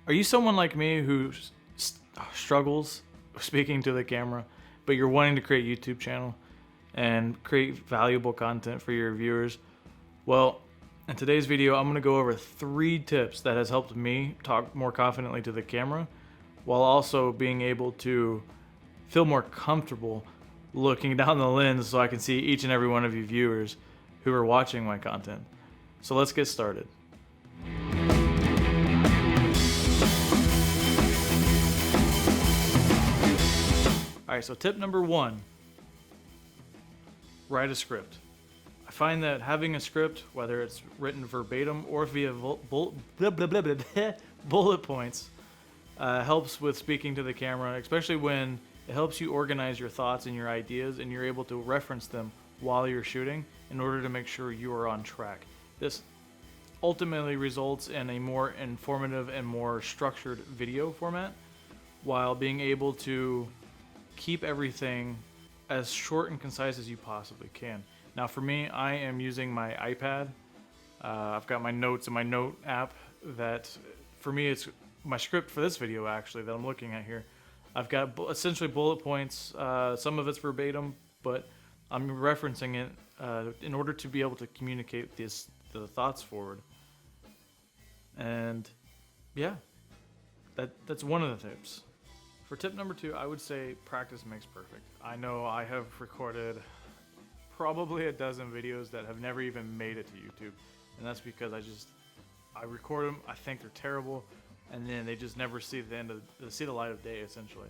Are you someone like me who struggles speaking to the camera, but you're wanting to create a YouTube channel and create valuable content for your viewers? Well, in today's video, I'm going to go over 3 tips that has helped me talk more confidently to the camera while also being able to feel more comfortable looking down the lens so I can see each and every one of you viewers who are watching my content. So let's get started. Alright, so tip number 1, write a script. I find that having a script, whether it's written verbatim or via bullet points, helps with speaking to the camera, especially when it helps you organize your thoughts and your ideas and you're able to reference them while you're shooting in order to make sure you are on track. This ultimately results in a more informative and more structured video format while being able to keep everything as short and concise as you possibly can. Now for me, I am using my iPad. I've got my notes in my note app that for me it's my script for this video actually that I'm looking at here. I've got essentially bullet points, some of it's verbatim, but I'm referencing it in order to be able to communicate the thoughts forward. And yeah, that's one of the tips. For tip number 2, I would say practice makes perfect. I know I have recorded probably a dozen videos that have never even made it to YouTube, and that's because I record them, I think they're terrible, and then they just never see the light of day essentially.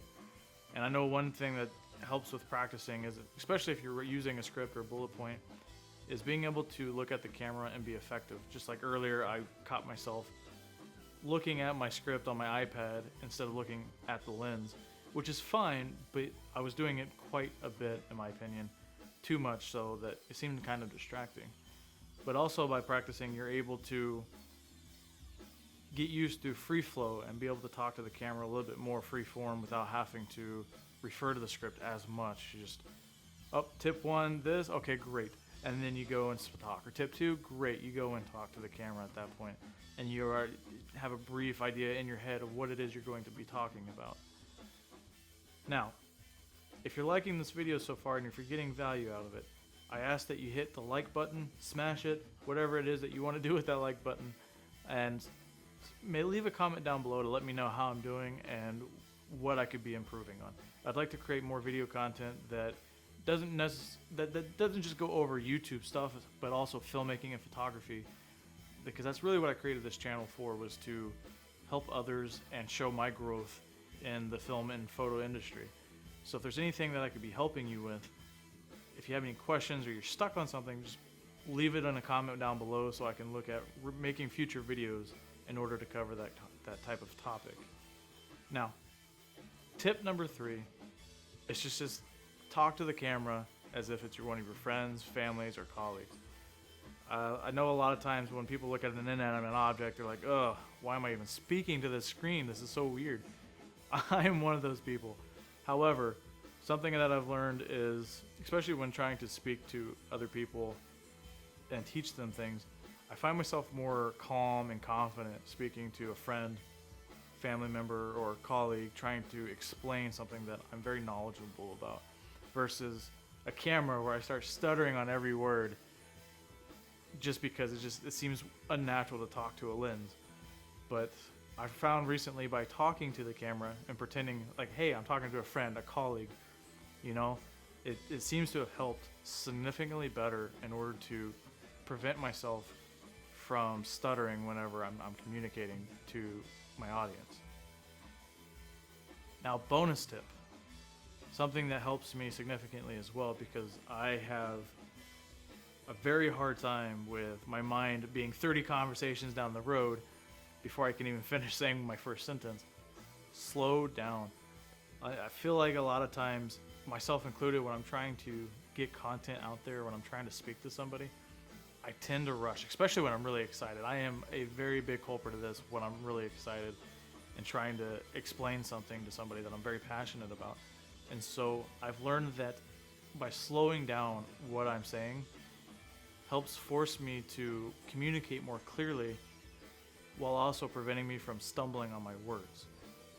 And I know one thing that helps with practicing is, especially if you're using a script or a bullet point, is being able to look at the camera and be effective. Just like earlier, I caught myself looking at my script on my iPad instead of looking at the lens, which is fine, but I was doing it quite a bit, in my opinion, too much so that it seemed kind of distracting. But also by practicing, you're able to get used to free flow and be able to talk to the camera a little bit more free form without having to refer to the script as much. You just, tip 1, this, okay, great. And then you go and talk. Or tip 2, great, you go and talk to the camera at that point. And you already have a brief idea in your head of what it is you're going to be talking about. Now, if you're liking this video so far and if you're getting value out of it, I ask that you hit the like button, smash it, whatever it is that you want to do with that like button, and leave a comment down below to let me know how I'm doing and what I could be improving on. I'd like to create more video content that doesn't just go over YouTube stuff, but also filmmaking and photography, because that's really what I created this channel for, was to help others and show my growth in the film and photo industry. So if there's anything that I could be helping you with, if you have any questions or you're stuck on something, just leave it in a comment down below so I can look at making future videos in order to cover that type of topic. Now, tip number 3 is just talk to the camera as if it's one of your friends, families, or colleagues. I know a lot of times when people look at an inanimate object, they're like, "Ugh, why am I even speaking to this screen? This is so weird." I am one of those people. However, something that I've learned is, especially when trying to speak to other people and teach them things, I find myself more calm and confident speaking to a friend, family member, or colleague trying to explain something that I'm very knowledgeable about, versus a camera where I start stuttering on every word just because it seems unnatural to talk to a lens. But I've found recently, by talking to the camera and pretending like, hey, I'm talking to a friend, a colleague, it seems to have helped significantly better in order to prevent myself from stuttering whenever I'm communicating to my audience. Now, bonus tip, something that helps me significantly as well, because I have a very hard time with my mind being 30 conversations down the road before I can even finish saying my first sentence. Slow down. I feel like a lot of times, myself included, when I'm trying to get content out there, when I'm trying to speak to somebody, I tend to rush, especially when I'm really excited. I am a very big culprit of this when I'm really excited and trying to explain something to somebody that I'm very passionate about. And so I've learned that by slowing down what I'm saying helps force me to communicate more clearly while also preventing me from stumbling on my words.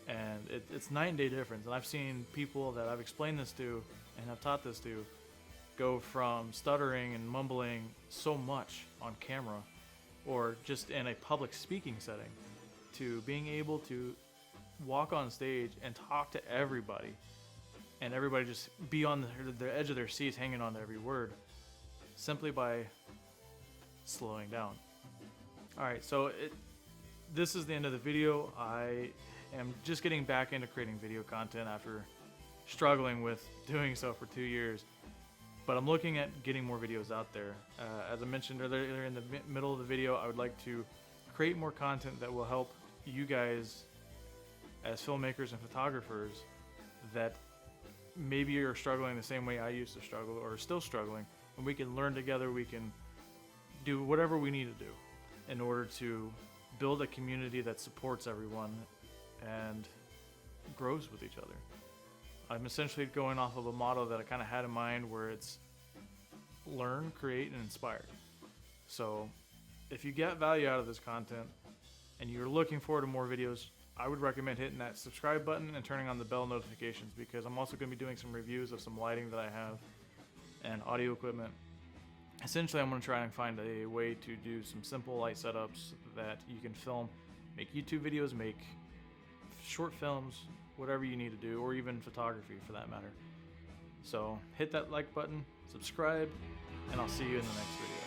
And it's night and day difference. And I've seen people that I've explained this to and have taught this to go from stuttering and mumbling so much on camera or just in a public speaking setting to being able to walk on stage and talk to everybody, and everybody just be on the edge of their seats hanging on to every word simply by slowing down. Alright, so this is the end of the video. I am just getting back into creating video content after struggling with doing so for 2 years. But I'm looking at getting more videos out there. As I mentioned earlier in the middle of the video, I would like to create more content that will help you guys as filmmakers and photographers that maybe you're struggling the same way I used to struggle or still struggling, and we can learn together. We can do whatever we need to do in order to build a community that supports everyone and grows with each other. I'm essentially going off of a motto that I kind of had in mind, where it's learn, create, and inspire. So if you get value out of this content and you're looking forward to more videos, I would recommend hitting that subscribe button and turning on the bell notifications, because I'm also going to be doing some reviews of some lighting that I have and audio equipment. Essentially, I'm going to try and find a way to do some simple light setups that you can film, make YouTube videos, make short films, whatever you need to do, or even photography for that matter. So hit that like button, subscribe, and I'll see you in the next video.